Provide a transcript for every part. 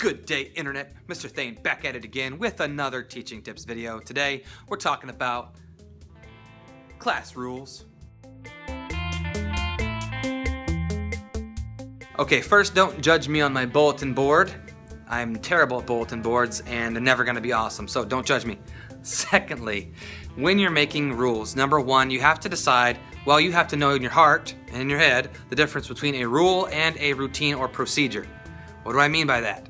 Good day, Internet. Mr. Thain back at it again with another teaching tips video. Today, we're talking about class rules. Okay, first, don't judge me on my bulletin board. I'm terrible at bulletin boards and they're never going to be awesome, so don't judge me. Secondly, when you're making rules, number one, you have to decide, well, you have to know in your heart and in your head the difference between a rule and a routine or procedure. What do I mean by that?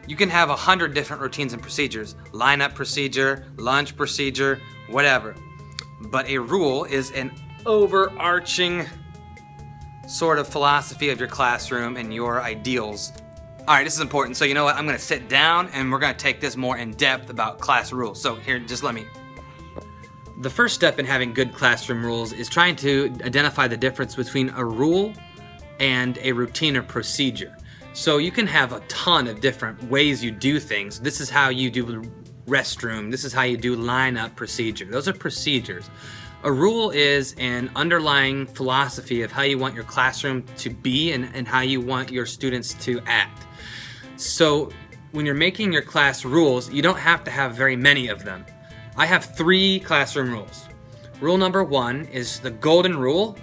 You can have 100 different routines and procedures, lineup procedure, lunch procedure, whatever. But a rule is an overarching sort of philosophy of your classroom and your ideals. All right, this is important. So you know what? I'm gonna sit down and we're gonna take this more in depth about class rules. So here, just let me. The first step in having good classroom rules is trying to identify the difference between a rule and a routine or procedure. So you can have a ton of different ways you do things. This is how you do restroom. This is how you do lineup procedure. Those are procedures. A rule is an underlying philosophy of how you want your classroom to be and how you want your students to act. So when you're making your class rules, you don't have to have very many of them. I have 3 classroom rules. Rule number 1 is the golden rule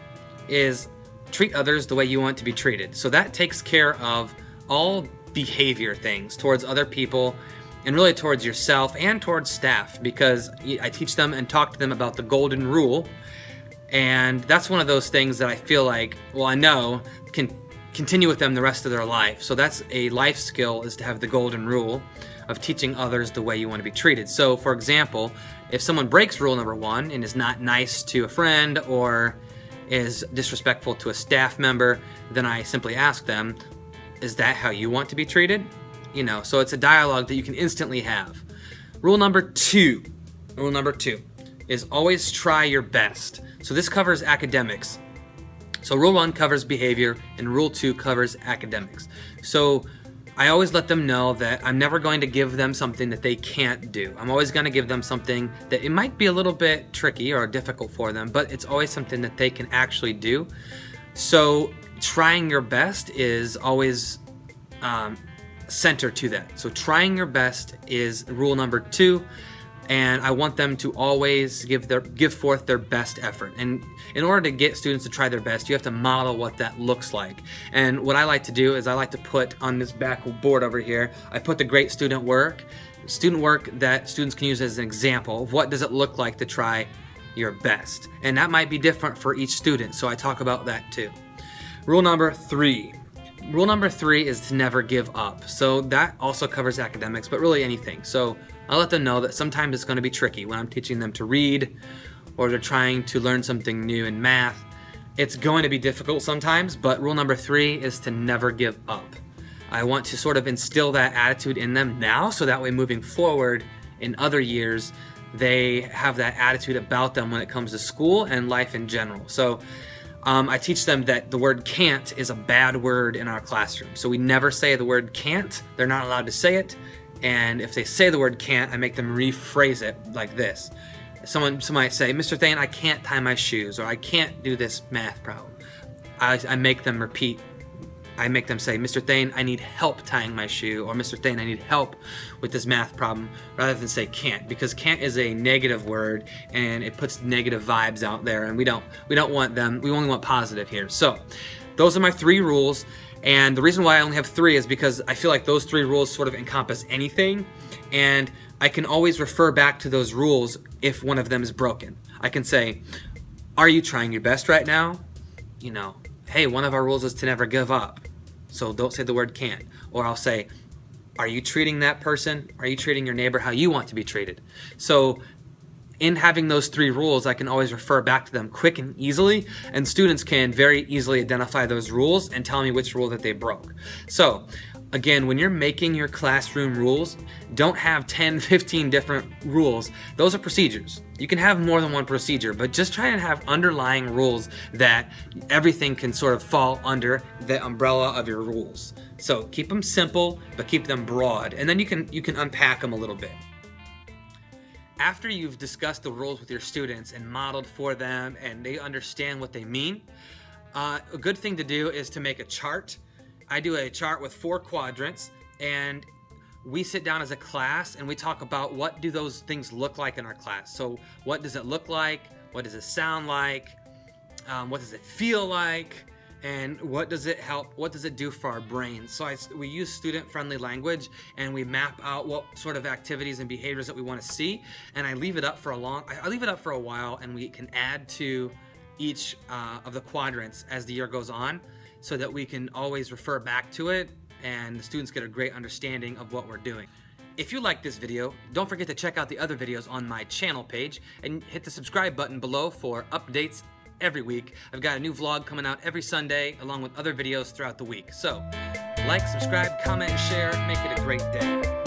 is treat others the way you want to be treated. So that takes care of all behavior things towards other people and really towards yourself and towards staff, because I teach them and talk to them about the golden rule, and that's one of those things that I feel like, well, I know can continue with them the rest of their life. So that's a life skill, is to have the golden rule of teaching others the way you want to be treated. So for example, if someone breaks rule number 1 and is not nice to a friend or is disrespectful to a staff member, then I simply ask them, is that how you want to be treated? You know, so it's a dialogue that you can instantly have. Rule number 2 is always try your best. So this covers academics. So rule 1 covers behavior and rule 2 covers academics. So I always let them know that I'm never going to give them something that they can't do. I'm always going to give them something that it might be a little bit tricky or difficult for them, but it's always something that they can actually do. So trying your best is always center to that. So trying your best is rule number 2, and I want them to always give forth their best effort. And in order to get students to try their best, you have to model what that looks like. And what I like to do is I like to put on this back board over here, I put the great student work that students can use as an example of what does it look like to try your best. And that might be different for each student, so I talk about that too. Rule number 3. Rule number 3 is to never give up. So that also covers academics, but really anything. So I let them know that sometimes it's going to be tricky when I'm teaching them to read or they're trying to learn something new in math. It's going to be difficult sometimes, but rule number 3 is to never give up. I want to sort of instill that attitude in them now, so that way moving forward in other years, they have that attitude about them when it comes to school and life in general. So I teach them that the word can't is a bad word in our classroom. So we never say the word can't. They're not allowed to say it. And if they say the word can't, I make them rephrase it like this. Someone might say, Mr. Thain, I can't tie my shoes, or I can't do this math problem. I make them repeat. I make them say, Mr. Thain, I need help tying my shoe, or Mr. Thain, I need help with this math problem, rather than say can't, because can't is a negative word and it puts negative vibes out there, and we don't want them. We only want positive here. So those are my 3 rules, and the reason why I only have 3 is because I feel like those 3 rules sort of encompass anything, and I can always refer back to those rules if one of them is broken. I can say, are you trying your best right now? You know, hey, one of our rules is to never give up, so don't say the word can't. Or I'll say, are you treating that person? Are you treating your neighbor how you want to be treated? So in having those 3 rules, I can always refer back to them quick and easily, and students can very easily identify those rules and tell me which rule that they broke. So again, when you're making your classroom rules, don't have 10, 15 different rules. Those are procedures. You can have more than one procedure, but just try and have underlying rules that everything can sort of fall under the umbrella of your rules. So keep them simple, but keep them broad, and then you can unpack them a little bit. After you've discussed the rules with your students and modeled for them and they understand what they mean, a good thing to do is to make a chart. I do a chart with 4 quadrants, and we sit down as a class and we talk about what do those things look like in our class. So what does it look like? What does it sound like? What does it feel like? And what does it help? What does it do for our brains? So we use student-friendly language, and we map out what sort of activities and behaviors that we want to see. And I leave it up for I leave it up for a while, and we can add to each of the quadrants as the year goes on, so that we can always refer back to it, and the students get a great understanding of what we're doing. If you like this video, don't forget to check out the other videos on my channel page, and hit the subscribe button below for updates every week. I've got a new vlog coming out every Sunday, along with other videos throughout the week. So, like, subscribe, comment, share, make it a great day.